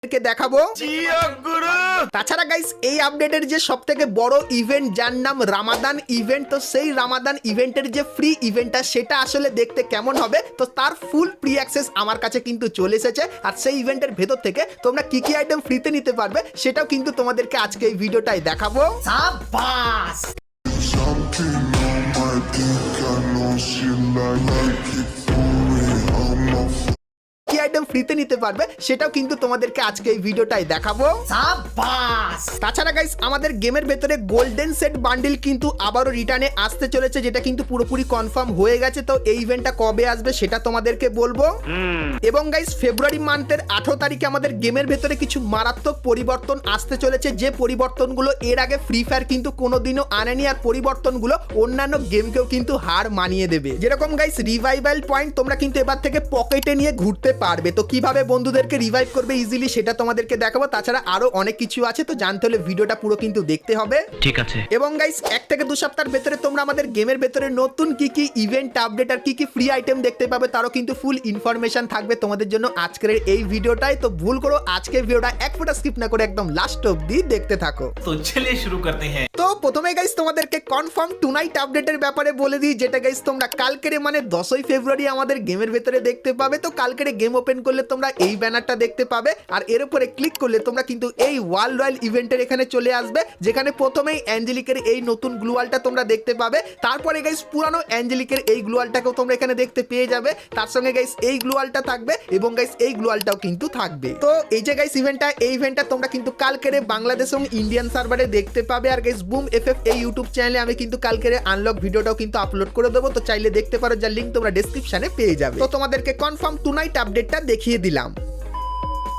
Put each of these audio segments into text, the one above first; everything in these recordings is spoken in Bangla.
দেখাবো। তাছাড়া গাইস এই আপডেটের যে সবথেকে বড় ইভেন্ট যার নাম রামাদান ইভেন্ট, তো সেই রামাদান ইভেন্টের যে ফ্রি ইভেন্টটা সেটা আসলে দেখতে কেমন হবে, তো তার ফুল প্রি অ্যাক্সেস আমার কাছে কিন্তু চলে এসেছে। আর সেই ইভেন্টের ভেতর থেকে তোমরা কি কি আইটেম ফ্রিতে নিতে পারবে সেটাও কিন্তু তোমাদেরকে আজকে এই ভিডিওটাই দেখাবো। সাবাস। Something on my dick, I know she like it for it. I'm a কি আইটেম ফ্রিতে নিতে পারবে সেটাও কিন্তু তোমাদেরকে আজকে এই ভিডিওটাই দেখাবো। সাবাস। তাছাড়া গাইস আমাদের গেমের ভেতরে গোল্ডেন সেট বান্ডিল কিন্তু আবারও রিটার্নে আসতে চলেছে, যেটা কিন্তু পুরোপুরি কনফার্ম হয়ে গেছে। তো এই ইভেন্টটা কবে আসবে সেটা তোমাদেরকে বলবো। এবং গাইস ফেব্রুয়ারি মান্থের 18 তারিখে আমাদের গেমের ভেতরে কিছু মারাত্মক পরিবর্তন আসতে চলেছে, যে পরিবর্তনগুলো এর আগে ফ্রি ফায়ার কিন্তু কোনোদিনও আনেনি। আর পরিবর্তনগুলো অন্যান্য গেমকেও কিন্তু হার মানিয়ে দেবে। যেরকম গাইস রিভাইভাল পয়েন্ট তোমরা কিন্তু এবার থেকে পকেটে নিয়ে ঘুরতে পারবে। তো কিভাবে বন্ধুদেরকে রিভাইভ করবে ইজিলি সেটা তোমাদেরকে দেখাবো। তাছাড়া আরো অনেক কিছু আছে, তো জানতে হলে ভিডিওটা পুরো কিন্তু দেখতে হবে। ঠিক আছে। এবং গাইস 1 থেকে 2 সপ্তাহের ভেতরে তোমরা আমাদের গেমের ভেতরে নতুন কি কি ইভেন্ট আপডেট আর কি কি ফ্রি আইটেম দেখতে পাবে তারও কিন্তু ফুল ইনফরমেশন থাকবে তোমাদের জন্য আজকের এই ভিডিওটাই। তো ভুল করো আজকের ভিডিওটা এক ফোঁটা স্কিপ না করে একদম লাস্ট অবধি দেখতে থাকো। তো চলিয়ে শুরু করতে হ্যাঁ। তো প্রথমে গাইস তোমাদেরকে কনফার্ম টুনাইট আপডেটের ব্যাপারে বলে দিই, যেটা গাইস তোমরা কালকের মানে 10ই ফেব্রুয়ারি আমাদের গেমের ভেতরে দেখতে পাবে। তো কালকের গেম ওপেন করলে তোমরা এই ব্যানারটা দেখতে পাবে, আর এর উপরে ক্লিক করলে তোমরা কিন্তু এই ওয়ার্ল্ড রয়্যাল ইভেন্টের এখানে চলে আসবে, যেখানে প্রথমেই অ্যাঞ্জেলিকের এই নতুন গ্লুয়ালটা তোমরা দেখতে পাবে। তারপরে গাইস পুরানো অ্যাঞ্জেলিকের এই গ্লুয়ালটাকেও তোমরা এখানে দেখতে পেয়ে যাবে। তার সঙ্গে গাইস এই গ্লুয়ালটা থাকবে এবং গাইস এই গ্লুয়ালটাও কিন্তু থাকবে। তো এই যে গাইস এই ইভেন্টটা তোমরা কিন্তু কালকের বাংলাদেশ এবং ইন্ডিয়ান সার্ভারে দেখতে পাবে। আর গাইস বুম এফএফ এই ইউটিউব চ্যানেলে আমি কিন্তু কালকের আনলক ভিডিওটাও কিন্তু আপলোড করে দেবো, তো চাইলে দেখতে পারো, যার লিংক তোমরা ডেসক্রিপশনে পেয়ে যাবে। তো তোমাদেরকে কনফার্ম টুনাইট আপডেটটা দেখিয়ে দিলাম।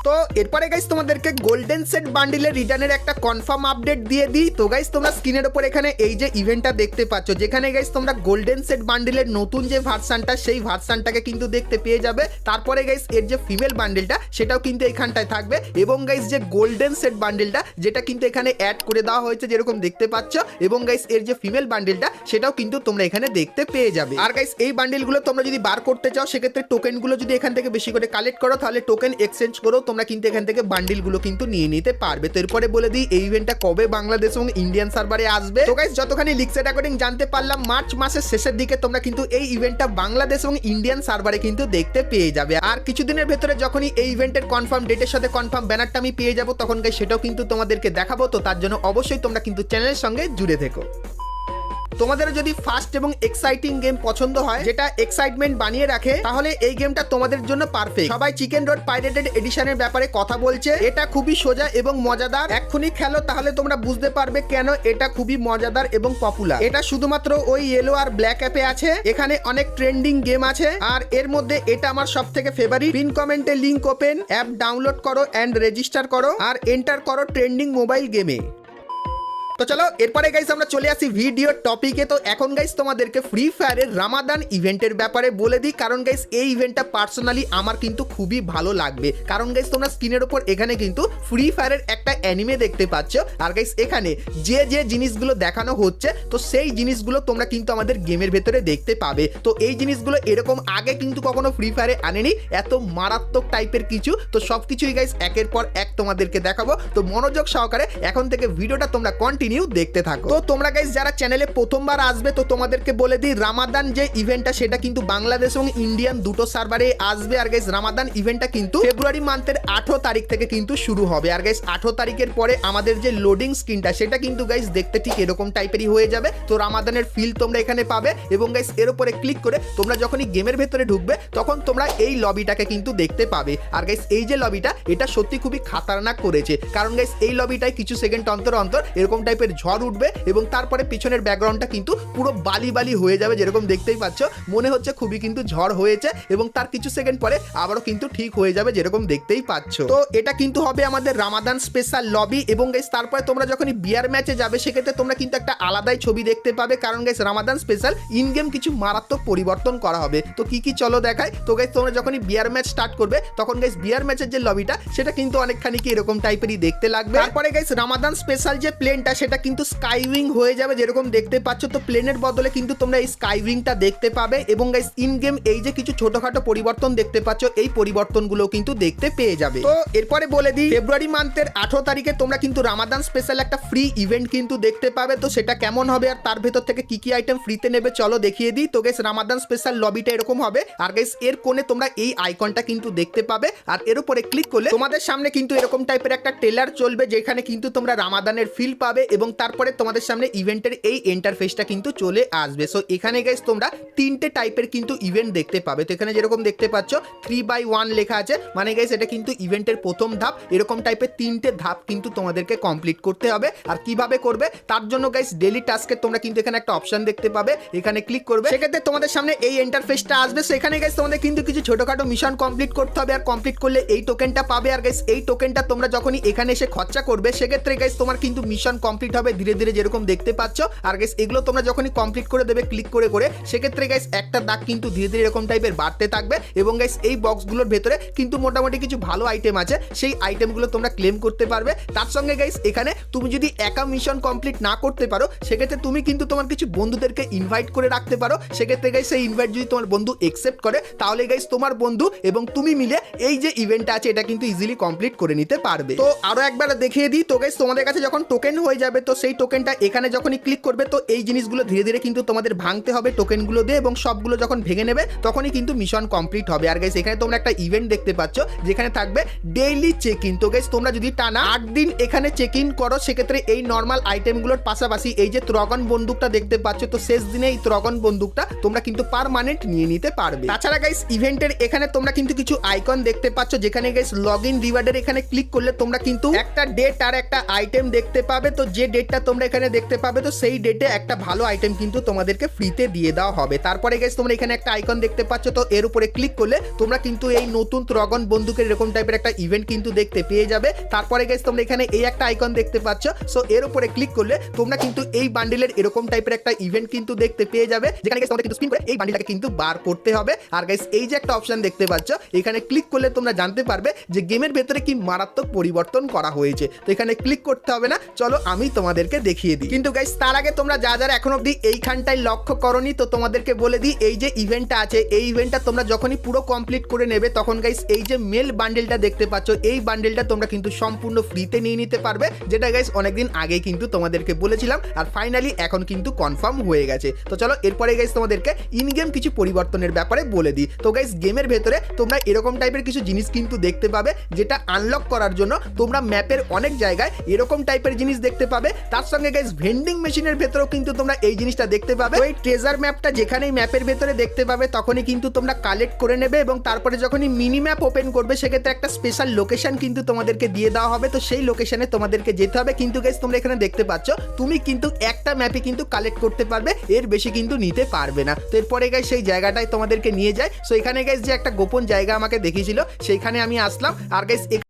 তো এরপরে গাইস তোমাদেরকে গোল্ডেন সেট বান্ডিলের রিটার্নের একটা কনফার্ম আপডেট দিয়ে দিই। তো গাইস তোমরা স্ক্রিনের উপর এখানে এই যে ইভেন্টটা দেখতে পাচ্ছ, যেখানে গাইস তোমরা গোল্ডেন সেট বান্ডিলের নতুন যে ভার্সনটা সেই ভার্সনটাকে কিন্তু দেখতে পেয়ে যাবে। তারপরে গাইস এর যে ফিমেল বান্ডিলটা সেটাও কিন্তু এখানটায় থাকবে, এবং গাইস যে গোল্ডেন সেট বান্ডিলটা যেটা কিন্তু এখানে অ্যাড করে দেওয়া হয়েছে যেরকম দেখতে পাচ্ছ, এবং গাইস এর যে ফিমেল বান্ডিলটা সেটাও কিন্তু তোমরা এখানে দেখতে পেয়ে যাবে। আর গাইস এই বান্ডিলগুলো তোমরা যদি বার করতে চাও সেক্ষেত্রে টোকেনগুলো যদি এখান থেকে বেশি করে কালেক্ট করো তাহলে টোকেন এক্সচেঞ্জ করো তোমরা কিন্তু এখান থেকে বান্ডিলগুলো কিন্তু নিয়ে নিতে পারবে। তো এরপরে বলে দিই এই ইভেন্টটা কবে বাংলাদেশ এবং ইন্ডিয়ান সার্ভারে আসবে। তো গাইস যতখানি লিক্সের অ্যাকর্ডিং জানতে পারলাম মার্চ মাসের শেষের দিকে তোমরা কিন্তু এই ইভেন্টটা বাংলাদেশ এবং ইন্ডিয়ান সার্ভারে কিন্তু দেখতে পেয়ে যাবে। আর কিছুদিনের ভেতরে যখনই এই ইভেন্টের কনফার্ম ডেটের সাথে কনফার্ম ব্যানারটা আমি পেয়ে যাবো তখন গাইস সেটাও কিন্তু তোমাদেরকে দেখাবো। তো তার জন্য অবশ্যই তোমরা কিন্তু চ্যানেলের সঙ্গে জুড়ে থেকো। তোমাদের যদি ফাস্ট এবং এক্সাইটিং গেম পছন্দ হয় যেটা এক্সাইটমেন্ট বানিয়ে রাখে, তাহলে এই গেমটা তোমাদের জন্য পারফেক্ট। সবাই চিকেন রোড পাইরেটেড এডিশনের ব্যাপারে কথা বলছে। এটা খুবই সোজা এবং মজাদার, এক্ষুনি খেলো তাহলে তোমরা বুঝতে পারবে কেন এটা খুবই মজাদার এবং পপুলার। এটা শুধুমাত্র ওই ইয়েলো আর ব্ল্যাক অ্যাপে আছে। এখানে অনেক ট্রেন্ডিং গেম আছে, আর এর মধ্যে এটা আমার সব থেকে ফেভারিট। পিন কমেন্টে লিংক ওপেন, অ্যাপ ডাউনলোড করো এন্ড রেজিস্টার করো আর এন্টার করো ট্রেন্ডিং মোবাইল গেমে। তো চলো এরপরে গাইস আমরা চলে আসি ভিডিও টপিকে। তো এখন গাইস তোমাদেরকে ফ্রি ফায়ারের রামাদান ইভেন্টের ব্যাপারে বলে দিই, কারণ গাইস এই ইভেন্টটা পার্সোনালি আমার কিন্তু খুবই ভালো লাগবে। কারণ গাইস তোমরা স্ক্রিনের উপর এখানে কিন্তু ফ্রি ফায়ারের একটা অ্যানিমে দেখতে পাচ্ছ, আর গাইস এখানে যে যে জিনিসগুলো দেখানো হচ্ছে তো সেই জিনিসগুলো তোমরা কিন্তু আমাদের গেমের ভেতরে দেখতে পাবে। তো এই জিনিসগুলো এরকম আগে কিন্তু কখনো ফ্রি ফায়ারে আনেনি, এত মারাত্মক টাইপের কিছু। তো সবকিছুই গাইস একের পর এক তোমাদেরকে দেখাবো, তো মনোযোগ সহকারে এখন থেকে ভিডিওটা তোমরা দেখতে থাকো। তো তোমরা গাইস যারা চ্যানেলে প্রথমবার আসবে তো তোমাদেরকে বলে দিই রামাদান যে ইভেন্টটা সেটা কিন্তু বাংলাদেশ এবং ইন্ডিয়ান দুটো সার্ভারে আসবে। আর গাইস রামাদান ইভেন্টটা কিন্তু ফেব্রুয়ারি মান্থের 18 তারিখ থেকে কিন্তু শুরু হবে। আর গাইস 18 তারিখের পরে আমাদের যে লোডিং স্ক্রিনটা সেটা কিন্তু গাইস দেখতে ঠিক এরকম টাইপেরই হয়ে যাবে। তো রামাদানের ফিল তোমরা এখানে পাবে, এবং গাইস এর উপরে ক্লিক করে তোমরা যখনই গেমের ভেতরে ঢুকবে তখন তোমরা এই লবিটাকে কিন্তু দেখতে পাবে। আর গাইস এই যে লবিটা এটা সত্যি খুবই খাতারনাক করেছে, কারণ গাইস এই লবিটায় কিছু সেকেন্ড অন্তর অন্তর এরকম টাইপের ঝড় উঠবে এবং তারপরে পিছনের ব্যাকগ্রাউন্ডটা কিন্তু পুরো বালি বালি হয়ে যাবে, যেরকম দেখতেই পাচ্ছ মনে হচ্ছে খুবই কিন্তু ঝড় হয়েছে, এবং তার কিছু সেকেন্ড পরে আবারও কিন্তু ঠিক হয়ে যাবে যেরকম দেখতেই পাচ্ছ। তো এটা কিন্তু হবে আমাদের রামাদান স্পেশাল লবি, এবং গাইস তারপরে তোমরা যখনই বিয়ার ম্যাচে যাবে সেক্ষেত্রে তোমরা কিন্তু একটা আলাদাই ছবি দেখতে পাবে, কারণ guys Ramadan special in game কিছু মারাত্মক পরিবর্তন করা হবে। তো কি কি চলো দেখাই। তো গাইস তোমরা যখনই বিয়ার ম্যাচ স্টার্ট করবে তখন গাইস বিয়ার ম্যাচের যে লবিটা সেটা কিন্তু অনেকখানি কি এরকম টাইপেরই দেখতে লাগবে। তারপরে গাইস রামাদান স্পেশাল যে প্লেনটা সেটা কিন্তু স্কাইউইং হয়ে যাবে যেরকম দেখতে পাচ্ছ। তো প্লেনের বদলে কিন্তু তোমরা এই স্কাইউইংটা দেখতে পাবে এবং গাইস ইন গেম এই যে কিছু ছোটখাটো পরিবর্তন দেখতে পাচ্ছ এই পরিবর্তনগুলো কিন্তু দেখতে পেয়ে যাবে। তো এরপরে বলে দিই ফেব্রুয়ারি মান্থের 18 তারিখে তোমরা কিন্তু রামাদান স্পেশাল একটা ফ্রি ইভেন্ট কিন্তু দেখতে পাবে। তো সেটা কেমন হবে আর তার ভেতর থেকে কি কি আইটেম ফ্রিতে নেবে চলো দেখিয়ে দিই। তো গাইস রামাদান স্পেশাল লবিটা এরকম হবে আর গাইস এর কোণে তোমরা এই আইকনটা কিন্তু দেখতে পাবে আর এর উপরে ক্লিক করলে তোমাদের সামনে কিন্তু এরকম টাইপের একটা ট্রেলার চলবে যেখানে কিন্তু তোমরা রামাদানের ফিল পাবে এবং তারপরে তোমাদের সামনে ইভেন্টের এই ইন্টারফেসটা কিন্তু চলে আসবে। সো এখানে গাইস তোমরা তিনটে টাইপের কিন্তু ইভেন্ট দেখতে পাবে। তো এখানে যেরকম দেখতে পাচ্ছ 3/1 লেখা আছে, মানে গাইস এটা কিন্তু ইভেন্টের প্রথম ধাপ। এরকম টাইপের তিনটে ধাপ কিন্তু তোমাদেরকে কমপ্লিট করতে হবে। আর কিভাবে করবে তার জন্য গাইস ডেইলি টাস্কে তোমরা কিন্তু এখানে একটা অপশন দেখতে পাবে, এখানে ক্লিক করবে, সেক্ষেত্রে তোমাদের সামনে এই ইন্টারফেসটা আসবে। সেখানে গাইস তোমাদের কিন্তু কিছু ছোটখাটো মিশন কমপ্লিট করতে হবে আর কমপ্লিট করলে এই টোকেনটা পাবে। আর গাইস এই টোকেনটা তোমরা যখনই এখানে এসে খরচা করবে সেক্ষেত্রে গাইস তোমার কিন্তু মিশন কমপ্লিট হবে ধীরে ধীরে যেরকম দেখতে পাচ্ছ। আর গাইস এগুলো তোমরা যখনই কমপ্লিট করে দেবে ক্লিক করে করে সেক্ষেত্রে গাইস একটা দাগ কিন্তু ধীরে ধীরে এরকম টাইপের বাড়তে থাকবে এবং গাইস এই বক্সগুলোর ভেতরে কিন্তু মোটামুটি কিছু ভালো আইটেম আছে, সেই আইটেমগুলো তোমরা ক্লেম করতে পারবে। তার সঙ্গে গাইস এখানে তুমি যদি একা মিশন কমপ্লিট না করতে পারো সেক্ষেত্রে তুমি কিন্তু তোমার কিছু বন্ধুদেরকে ইনভাইট করে রাখতে পারো। সেক্ষেত্রে গাইস সেই ইনভাইট যদি তোমার বন্ধু একসেপ্ট করে তাহলে গাইস তোমার বন্ধু এবং তুমি মিলে এই যে ইভেন্টটা আছে এটা কিন্তু ইজিলি কমপ্লিট করে নিতে পারবে। তো আরো একবার দেখিয়ে দিই। তো গাইস তোমাদের কাছে যখন টোকেন হয়ে যাবে তো সেই টোকেনটা এখানে যখনই ক্লিক করবে তো এই জিনিসগুলো ধীরে ধীরে কিন্তু তোমাদের ভাঙতে হবে টোকেনগুলো দিয়ে এবং সবগুলো যখন ভেঙে নেবে তখনই কিন্তু মিশন কমপ্লিট হবে। আর গাইস এখানে তোমরা একটা ইভেন্ট দেখতে পাচ্ছ যেখানে থাকবে ডেইলি চেক ইন। তো গাইস তোমরা যদি টানা 8 দিন এখানে চেক ইন করো সেক্ষেত্রে এই নর্মাল আইটেমগুলোর পাশাপাশি এই যে ত্রগন বন্দুকটা দেখতে পাচ্ছ তো শেষ দিনে এই ত্রগন বন্দুকটা তোমরা কিন্তু পার্মানেন্ট নিয়ে নিতে পারবে। তাছাড়া গাইস ইভেন্টের এখানে তোমরা কিন্তু কিছু আইকন দেখতে পাচ্ছ যেখানে গাইস লগ ইন রিওয়ার্ডের এখানে ক্লিক করলে তোমরা কিন্তু একটা ডেট আর একটা আইটেম দেখতে পাবে। তো যে ডেটটা তোমরা এখানে দেখতে পাবে তো সেই ডেটে একটা ভালো আইটেম কিন্তু তোমাদেরকে ফ্রিতে দিয়ে দেওয়া হবে। তারপরে গাইস তোমরা এখানে একটা আইকন দেখতে পাচ্ছ তো এর উপরে ক্লিক করলে তোমরা কিন্তু এই নতুন ত্রগন বন্দুকের এরকম টাইপের একটা ইভেন্ট কিন্তু দেখতে পেয়ে যাবে। তারপরে গাইস তোমরা এখানে এই একটা আইকন দেখতে পাচ্ছ, সো এর উপরে ক্লিক করলে তোমরা কিন্তু এই বান্ডেলের এরকম টাইপের একটা ইভেন্ট কিন্তু দেখতে পেয়ে যাবে যেখানে গাইস তোমাদের কিন্তু স্পিন করে এই বান্ডেলটাকে কিন্তু বার করতে হবে। আর গাইস এই যে একটা অপশন দেখতে পাচ্ছ এখানে ক্লিক করলে তোমরা জানতে পারবে যে গেমের ভেতরে কি মারাত্মক পরিবর্তন করা হয়েছে। তো এখানে ক্লিক করতে হবে না, চলো আমি তোমাদেরকে দেখিয়ে দিই। কিন্তু গাইস তার আগে তোমরা যা যারা এখন অবধি এইখানটায় লক্ষ্য করনি তো তোমাদেরকে বলে দিই এই যে ইভেন্টটা আছে এই ইভেন্টটা তোমরা যখনই পুরো কমপ্লিট করে নেবে তখন গাইস এই যে মেল বান্ডেলটা দেখতে পাচ্ছ এই বান্ডেলটা তোমরা কিন্তু সম্পূর্ণ ফ্রিতে নিয়ে নিতে পারবে, যেটা গাইস অনেকদিন আগে কিন্তু তোমাদেরকে বলেছিলাম আর ফাইনালি এখন কিন্তু কনফার্ম হয়ে গেছে। তো চলো এরপরে গাইস তোমাদেরকে ইন গেম কিছু পরিবর্তনের ব্যাপারে বলে দিই। তো গাইস গেমের ভেতরে তোমরা এরকম টাইপের কিছু জিনিস কিন্তু দেখতে পাবে যেটা আনলক করার জন্য তোমরা ম্যাপের অনেক জায়গায় এরকম টাইপের জিনিস দেখতে পাবে। তার সঙ্গে গাইস ভেন্ডিং মেশিনের ভেতরেও কিন্তু তোমরা এই জিনিসটা দেখতে পাবে। ওই ট্রেজার ম্যাপটা যেখানেই ম্যাপের ভেতরে দেখতে পাবে তখনই কিন্তু তোমরা কালেক্ট করে নেবে এবং তারপরে যখনই মিনি ম্যাপ ওপেন করবে সেক্ষেত্রে একটা স্পেশাল লোকেশন কিন্তু তোমাদেরকে দিয়ে দেওয়া হবে। তো সেই লোকেশনে তোমাদেরকে যেতে হবে। কিন্তু গাইস তোমরা এখানে দেখতে পাচ্ছ তুমি কিন্তু একটা ম্যাপে কিন্তু কালেক্ট করতে পারবে, এর বেশি কিন্তু নিতে পারবে না। তো এরপরে গাইস সেই জায়গাটায় তোমাদেরকে নিয়ে যায়। সো এখানে গাইস যে একটা গোপন জায়গা আমাকে দেখিয়েছিল সেইখানে আমি আসলাম আর গাইস এখানে